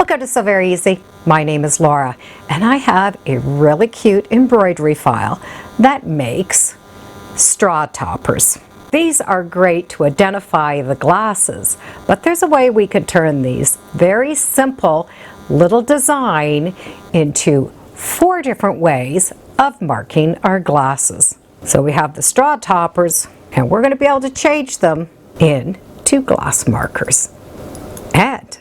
Welcome to So Very Easy. My name is Laura, and I have a really cute embroidery file that makes straw toppers. These are great to identify the glasses, but there's a way we could turn these very simple little design into 4 different ways of marking our glasses. So we have the straw toppers, and we're going to be able to change them into glass markers. And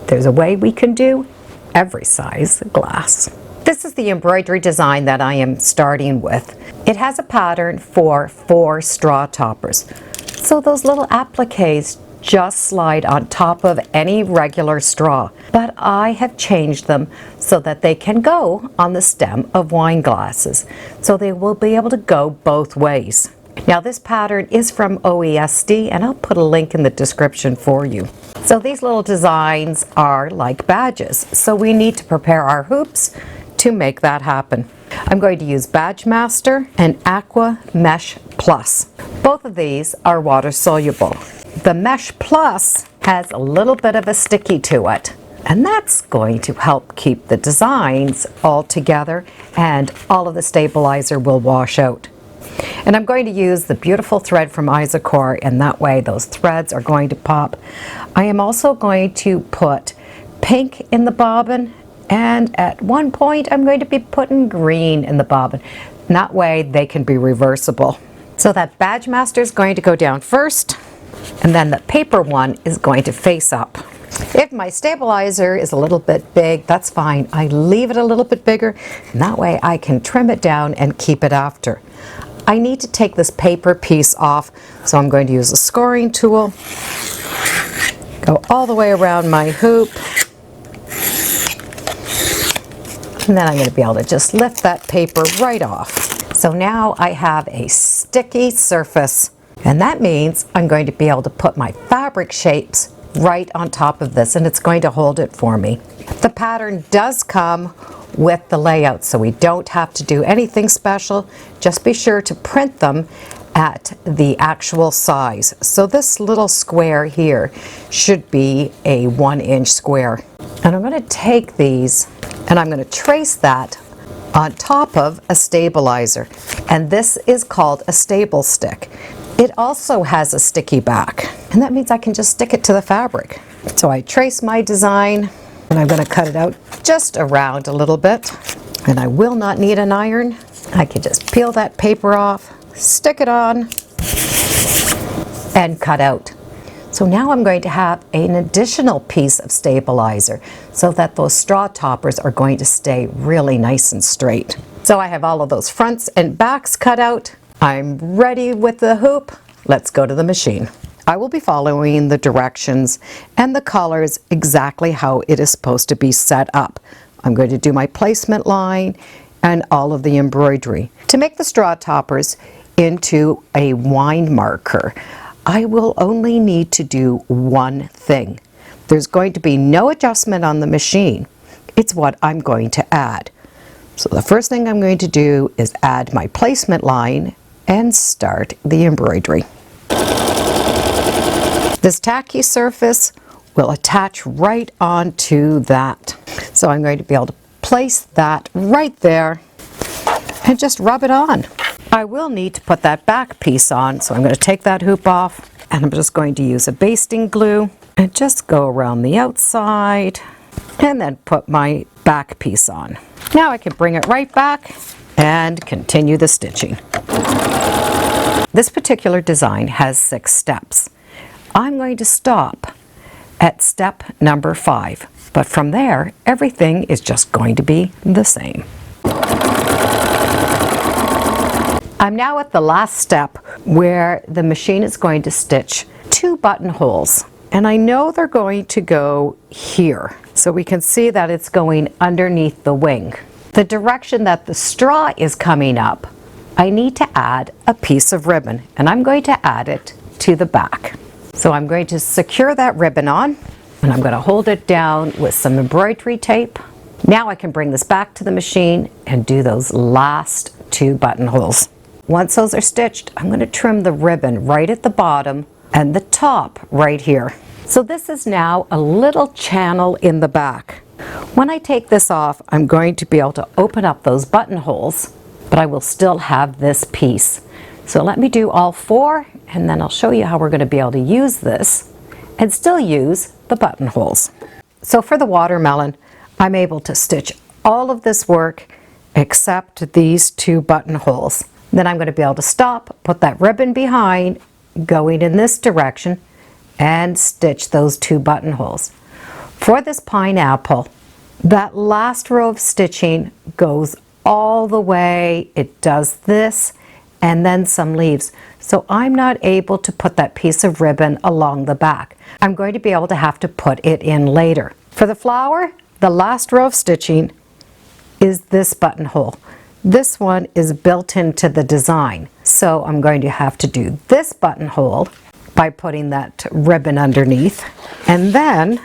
there's a way we can do every size glass. This is the embroidery design that I am starting with. It has a pattern for 4 straw toppers. So those little appliques just slide on top of any regular straw, but I have changed them so that they can go on the stem of wine glasses. So they will be able to go both ways. Now this pattern is from OESD, and I'll put a link in the description for you. So these little designs are like badges, so we need to prepare our hoops to make that happen. I'm going to use Badge Master and Aqua Mesh Plus. Both of these are water soluble. The Mesh Plus has a little bit of a sticky to it, and that's going to help keep the designs all together, and all of the stabilizer will wash out. And I'm going to use the beautiful thread from Isocor, and that way those threads are going to pop. I am also going to put pink in the bobbin, and at one point I'm going to be putting green in the bobbin. And that way they can be reversible. So that Badge Master is going to go down first, and then the paper one is going to face up. If my stabilizer is a little bit big, that's fine. I leave it a little bit bigger, and that way I can trim it down and keep it after. I need to take this paper piece off, so I'm going to use a scoring tool, go all the way around my hoop, and then I'm going to be able to just lift that paper right off. So now I have a sticky surface, and that means I'm going to be able to put my fabric shapes right on top of this, and it's going to hold it for me. The pattern does come with the layout, so we don't have to do anything special. Just be sure to print them at the actual size. So this little square here should be a 1-inch square. And I'm going to take these and I'm going to trace that on top of a stabilizer. And this is called a stable stick. It also has a sticky back, and that means I can just stick it to the fabric. So I trace my design, and I'm going to cut it out just around a little bit. And I will not need an iron. I can just peel that paper off, stick it on, and cut out. So now I'm going to have an additional piece of stabilizer so that those straw toppers are going to stay really nice and straight. So I have all of those fronts and backs cut out. I'm ready with the hoop. Let's go to the machine. I will be following the directions and the colors exactly how it is supposed to be set up. I'm going to do my placement line and all of the embroidery. To make the straw toppers into a wine marker, I will only need to do one thing. There's going to be no adjustment on the machine. It's what I'm going to add. So the first thing I'm going to do is add my placement line and start the embroidery. This tacky surface will attach right onto that. So I'm going to be able to place that right there and just rub it on. I will need to put that back piece on, so I'm going to take that hoop off, and I'm just going to use a basting glue and just go around the outside and then put my back piece on. Now I can bring it right back and continue the stitching. This particular design has 6 steps. I'm going to stop at step number 5, but from there everything is just going to be the same. I'm now at the last step where the machine is going to stitch 2 buttonholes, and I know they're going to go here, so we can see that it's going underneath the wing. The direction that the straw is coming up, I need to add a piece of ribbon, and I'm going to add it to the back. So I'm going to secure that ribbon on, and I'm going to hold it down with some embroidery tape. Now I can bring this back to the machine and do those last 2 buttonholes. Once those are stitched, I'm going to trim the ribbon right at the bottom and the top right here. So this is now a little channel in the back. When I take this off, I'm going to be able to open up those buttonholes, but I will still have this piece. So let me do all 4, and then I'll show you how we're going to be able to use this and still use the buttonholes. So for the watermelon, I'm able to stitch all of this work except these 2 buttonholes. Then I'm going to be able to stop, put that ribbon behind, going in this direction, and stitch those 2 buttonholes. For this pineapple, that last row of stitching goes all the way. It does this and then some leaves. So I'm not able to put that piece of ribbon along the back. I'm going to be able to have to put it in later. For the flower, the last row of stitching is this buttonhole. This one is built into the design. So I'm going to have to do this buttonhole by putting that ribbon underneath. And then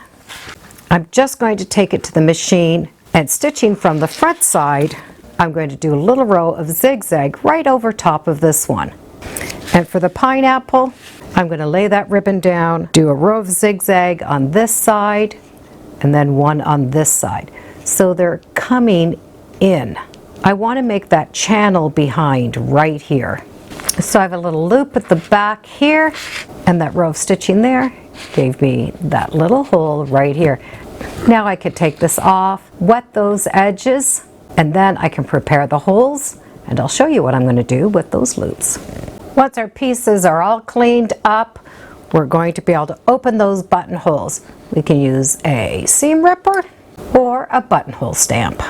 I'm just going to take it to the machine and stitching from the front side, I'm going to do a little row of zigzag right over top of this one. And for the pineapple, I'm going to lay that ribbon down, do a row of zigzag on this side, and then one on this side. So they're coming in. I want to make that channel behind right here. So I have a little loop at the back here, and that row of stitching there gave me that little hole right here. Now I could take this off, wet those edges, and then I can prepare the holes, and I'll show you what I'm going to do with those loops. Once our pieces are all cleaned up, we're going to be able to open those buttonholes. We can use a seam ripper or a buttonhole stamp.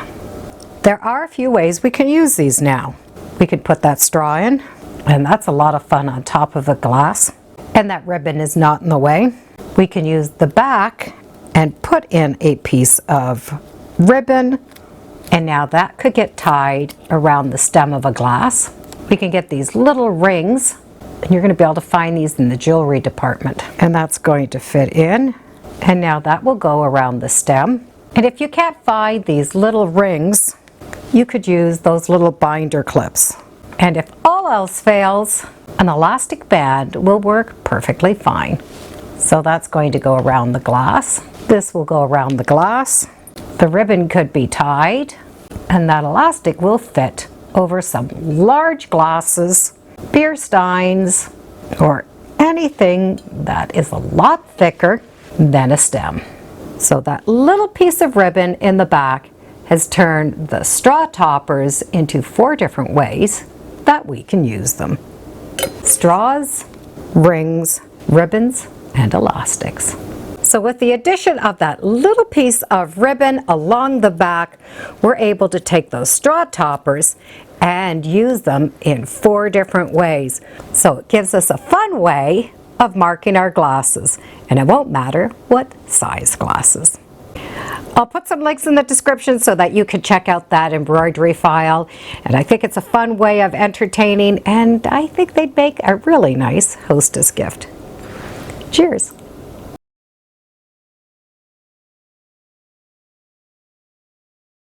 There are a few ways we can use these now. We could put that straw in, and that's a lot of fun on top of a glass, and that ribbon is not in the way. We can use the back and put in a piece of ribbon, and now that could get tied around the stem of a glass. We can get these little rings, and you're going to be able to find these in the jewelry department, and that's going to fit in, and now that will go around the stem. And if you can't find these little rings, you could use those little binder clips. And if all else fails, an elastic band will work perfectly fine. So that's going to go around the glass. This will go around the glass. The ribbon could be tied, and that elastic will fit over some large glasses, beer steins, or anything that is a lot thicker than a stem. So that little piece of ribbon in the back has turned the straw toppers into 4 different ways that we can use them. Straws, rings, ribbons, and elastics. So with the addition of that little piece of ribbon along the back, we're able to take those straw toppers and use them in 4 different ways. So it gives us a fun way of marking our glasses, and it won't matter what size glasses. I'll put some links in the description so that you can check out that embroidery file, and I think it's a fun way of entertaining, and I think they'd make a really nice hostess gift. Cheers!